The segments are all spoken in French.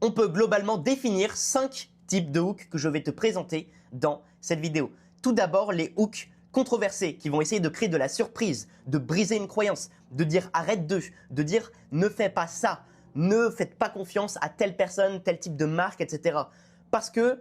On peut globalement définir 5 types de hooks que je vais te présenter dans cette vidéo. Tout d'abord, les hooks controversés qui vont essayer de créer de la surprise, de briser une croyance, de dire arrête de dire ne fais pas ça, ne faites pas confiance à telle personne, tel type de marque, etc. Parce que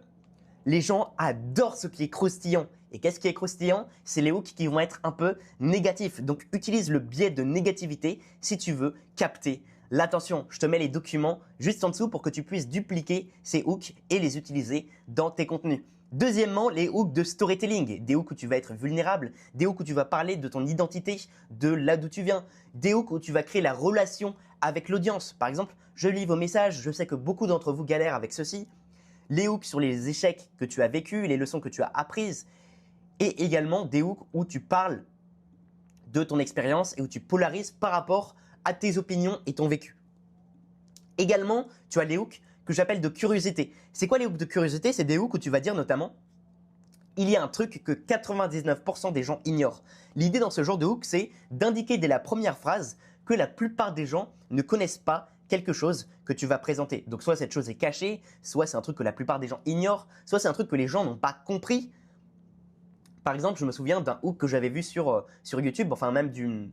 les gens adorent ce qui est croustillant. Et qu'est-ce qui est croustillant? C'est les hooks qui vont être un peu négatifs. Donc utilise le biais de négativité si tu veux capter l'attention. Je te mets les documents juste en dessous pour que tu puisses dupliquer ces hooks et les utiliser dans tes contenus. Deuxièmement, les hooks de storytelling, des hooks où tu vas être vulnérable, des hooks où tu vas parler de ton identité, de là d'où tu viens, des hooks où tu vas créer la relation avec l'audience. Par exemple, je lis vos messages, je sais que beaucoup d'entre vous galèrent avec ceci. Les hooks sur les échecs que tu as vécus, les leçons que tu as apprises, et également des hooks où tu parles de ton expérience et où tu polarises par rapport à tes opinions et ton vécu. Également, tu as les hooks que j'appelle de curiosité. C'est quoi les hooks de curiosité? C'est des hooks où tu vas dire notamment il y a un truc que 99% des gens ignorent. L'idée dans ce genre de hook, c'est d'indiquer dès la première phrase que la plupart des gens ne connaissent pas quelque chose que tu vas présenter. Donc soit cette chose est cachée, soit c'est un truc que la plupart des gens ignorent, soit c'est un truc que les gens n'ont pas compris. Par exemple, je me souviens d'un hook que j'avais vu sur YouTube, enfin même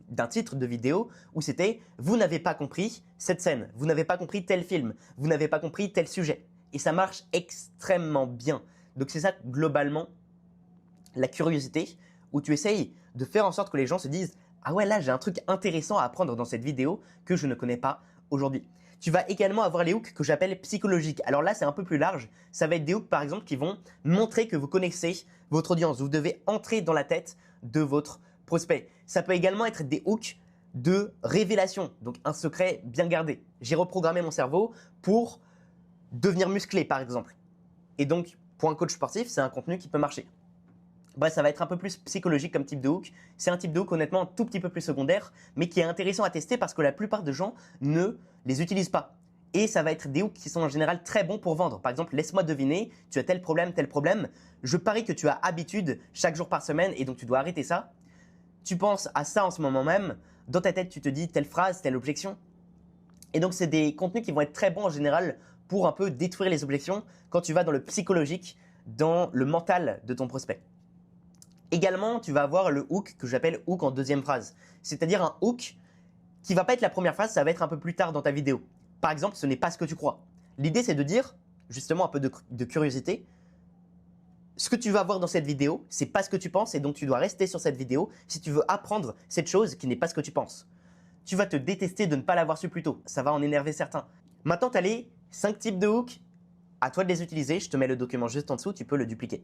d'un titre de vidéo où c'était « Vous n'avez pas compris cette scène, vous n'avez pas compris tel film, vous n'avez pas compris tel sujet ». Et ça marche extrêmement bien. Donc c'est ça globalement la curiosité où tu essayes de faire en sorte que les gens se disent « Ah ouais, là j'ai un truc intéressant à apprendre dans cette vidéo que je ne connais pas aujourd'hui ». Tu vas également avoir les hooks que j'appelle psychologiques. Alors là, c'est un peu plus large. Ça va être des hooks, par exemple, qui vont montrer que vous connaissez votre audience. Vous devez entrer dans la tête de votre prospect. Ça peut également être des hooks de révélation, donc un secret bien gardé. J'ai reprogrammé mon cerveau pour devenir musclé, par exemple. Et donc, pour un coach sportif, c'est un contenu qui peut marcher. Bref, ça va être un peu plus psychologique comme type de hook. C'est un type de hook honnêtement un tout petit peu plus secondaire, mais qui est intéressant à tester parce que la plupart de gens ne les utilisent pas. Et ça va être des hooks qui sont en général très bons pour vendre. Par exemple, laisse-moi deviner, tu as tel problème. Je parie que tu as habitude chaque jour par semaine et donc tu dois arrêter ça. Tu penses à ça en ce moment même. Dans ta tête, tu te dis telle phrase, telle objection. Et donc, c'est des contenus qui vont être très bons en général pour un peu détruire les objections quand tu vas dans le psychologique, dans le mental de ton prospect. Également, tu vas avoir le hook que j'appelle hook en deuxième phrase. C'est-à-dire un hook qui va pas être la première phrase, ça va être un peu plus tard dans ta vidéo. Par exemple, ce n'est pas ce que tu crois. L'idée, c'est de dire, justement un peu de curiosité, ce que tu vas voir dans cette vidéo, c'est pas ce que tu penses et donc tu dois rester sur cette vidéo si tu veux apprendre cette chose qui n'est pas ce que tu penses. Tu vas te détester de ne pas l'avoir su plus tôt. Ça va en énerver certains. Maintenant, tu as les 5 types de hooks. À toi de les utiliser. Je te mets le document juste en dessous, tu peux le dupliquer.